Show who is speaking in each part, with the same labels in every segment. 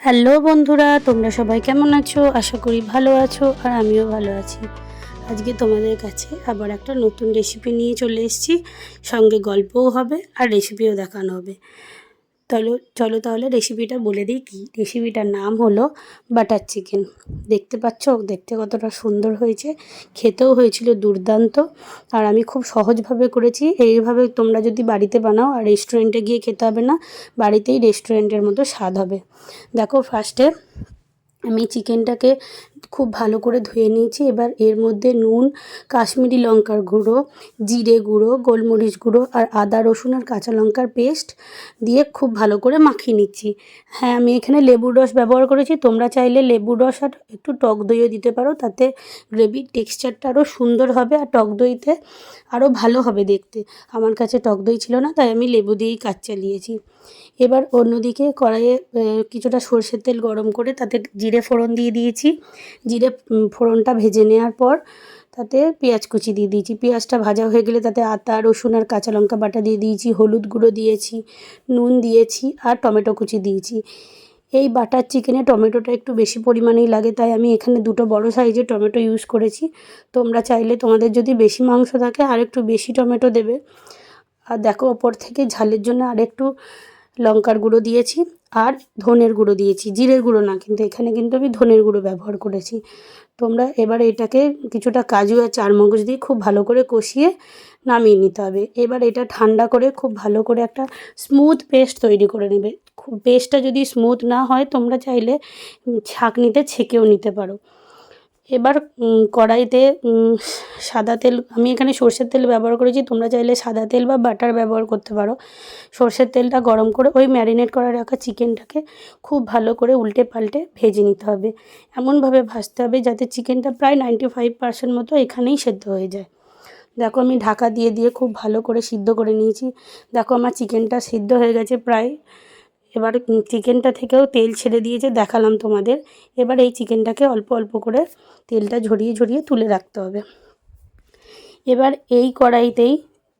Speaker 1: Hello বন্ধুরা, তোমরা সবাই কেমন আছো? আশা করি ভালো আছো আর আমিও ভালো আছি। আজকে তোমাদের কাছে আবার একটা নতুন রেসিপি নিয়ে চলে এসেছি। সঙ্গে গল্পও হবে আর রেসিপিও দেখানো হবে। চলো তাহলে রেসিপিটা বলে দিই। কি রেসিপিটার নাম হলো বাটার চিকেন। দেখতে পাচ্ছ দেখতে কতটা সুন্দর হয়েছে, খেতেও হয়েছিল দুর্দান্ত। আর আমি খুব সহজভাবে করেছি। এইভাবে তোমরা যদি বাড়িতে বানাও আর রেস্টুরেন্টে গিয়ে খেতে হবে না, বাড়িতেই রেস্টুরেন্টের মতো স্বাদ হবে। দেখো ফার্স্টে আমি চিকেনটাকে খুব ভালো করে ধুয়ে নিয়েছি। এবার এর মধ্যে নুন, কাশ্মীরি লঙ্কার গুঁড়ো, জিরে গুঁড়ো, গোলমরিচ গুঁড়ো আর আদা রসুন আর কাঁচা লঙ্কার পেস্ট দিয়ে খুব ভালো করে মাখিয়ে নিচ্ছি। হ্যাঁ, আমি এখানে লেবুর রস ব্যবহার করেছি। তোমরা চাইলে লেবুর রস আর একটু টক দইও দিতে পারো, তাতে গ্রেভির টেক্সচারটা আরও সুন্দর হবে আর টক দইতে আরও ভালো হবে দেখতে। আমার কাছে টক দই ছিল না, তাই আমি লেবু দিয়েই কাজ চালিয়েছি। এবার অন্যদিকে কড়াইয়ে কিছুটা সরষের তেল গরম করে তাতে জিরে ফোড়ন দিয়ে দিয়েছি। জিরে ফোড়নটা ভেজে নেওয়ার পর তাতে পেঁয়াজ কুচি দিয়ে দিয়েছি। পেঁয়াজটা ভাজা হয়ে গেলে তাতে আদা রসুন আর কাঁচা লঙ্কা বাটা দিয়ে দিয়েছি, হলুদ গুঁড়ো দিয়েছি, নুন দিয়েছি আর টমেটো কুচি দিয়েছি। এই বাটার চিকেনে টমেটোটা একটু বেশি পরিমাণেই লাগে, তাই আমি এখানে দুটো বড় সাইজের টমেটো ইউজ করেছি। তোমরা চাইলে তোমাদের যদি বেশি মাংস থাকে আর একটু বেশি টমেটো দেবে। আর দেখো ওপর থেকে ঝালের জন্য আরেকটু লঙ্কার গুঁড়ো দিয়েছি আর ধনের গুঁড়ো দিয়েছি, জিরের গুঁড়ো না, কিন্তু এখানে কিন্তু আমি ধনের গুঁড়ো ব্যবহার করেছি। তোমরা এবার এটাকে কিছুটা কাজু আর চারমগজ দিয়ে খুব ভালো করে কষিয়ে নামিয়ে নিতে হবে। এবার এটা ঠান্ডা করে খুব ভালো করে একটা স্মুথ পেস্ট তৈরি করে নেবে। খুব পেস্টটা যদি স্মুথ না হয় তোমরা চাইলে ছাঁকনিতে ছেঁকেও নিতে পারো। এবার কড়াইতে সাদা তেল, আমি এখানে সরষের তেল ব্যবহার করেছি। তোমরা চাইলে সাদা তেল বা বাটার ব্যবহার করতে পারো। সরষের তেলটা গরম করে ওই ম্যারিনেট করা রাখা চিকেনটাকে খুব ভালো করে উল্টে পাল্টে ভেজে নিতে হবে। এমনভাবে ভাজতে হবে যাতে চিকেনটা প্রায় 95% মতো এখানেই সেদ্ধ হয়ে যায়। দেখো আমি ঢাকা দিয়ে দিয়ে খুব ভালো করে সিদ্ধ করে নিয়েছি। দেখো আমার চিকেনটা সিদ্ধ হয়ে গেছে প্রায়। এবার চিকেনটা থেকেও তেল ছেড়ে দিয়েছে, দেখালাম তোমাদের। এবার এই চিকেনটাকে অল্প অল্প করে তেলটা ঝরিয়ে ঝরিয়ে তুলে রাখতে হবে। এবার এই কড়াইতেই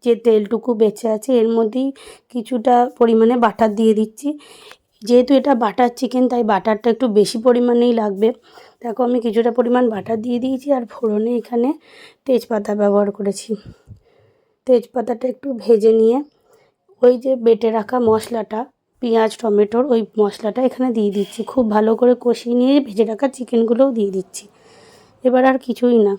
Speaker 1: যে তেলটুকু বেঁচে আছে এর মধ্যেই কিছুটা পরিমাণে বাটার দিয়ে দিচ্ছি। যেহেতু এটা বাটার চিকেন তাই বাটারটা একটু বেশি পরিমাণেই লাগবে। দেখো আমি কিছুটা পরিমাণ বাটার দিয়ে দিয়েছি আর ফোড়নে এখানে তেজপাতা ব্যবহার করেছি। তেজপাতাটা একটু ভেজে নিয়ে ওই যে বেটে রাখা মশলাটা, পেঁয়াজ টমেটোর ওই মশলাটা এখানে দিয়ে দিচ্ছি। খুব ভালো করে কষিয়ে নিয়ে ভেজে রাখা চিকেনগুলোও দিয়ে দিচ্ছি। এবার আর কিছুই না,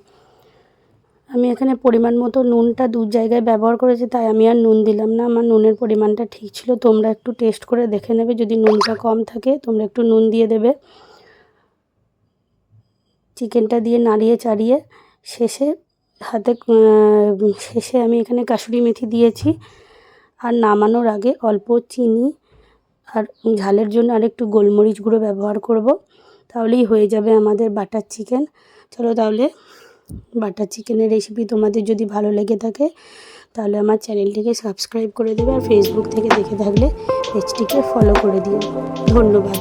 Speaker 1: আমি এখানে পরিমাণ মতো নুনটা দু জায়গায় ব্যবহার করেছি, তাই আমি আর নুন দিলাম না। আমার নুনের পরিমাণটা ঠিক ছিল। তোমরা একটু টেস্ট করে দেখে নেবে, যদি নুনটা কম থাকে তোমরা একটু নুন দিয়ে দেবে। চিকেনটা দিয়ে নাড়িয়ে চাড়িয়ে শেষে আমি এখানে কাসুরি মেথি দিয়েছি। আর নামানোর আগে অল্প চিনি আর ঝালের জন্য আরেকটু গোলমরিচ গুঁড়ো ব্যবহার করব। তাহলেই হয়ে যাবে আমাদের বাটার চিকেন। চলো তাহলে বাটার চিকেনের রেসিপি তোমাদের যদি ভালো লেগে থাকে তাহলে আমার চ্যানেলটিকে সাবস্ক্রাইব করে দেবে আর ফেসবুক থেকে দেখে থাকলে পেজটিকে ফলো করে দিও। ধন্যবাদ।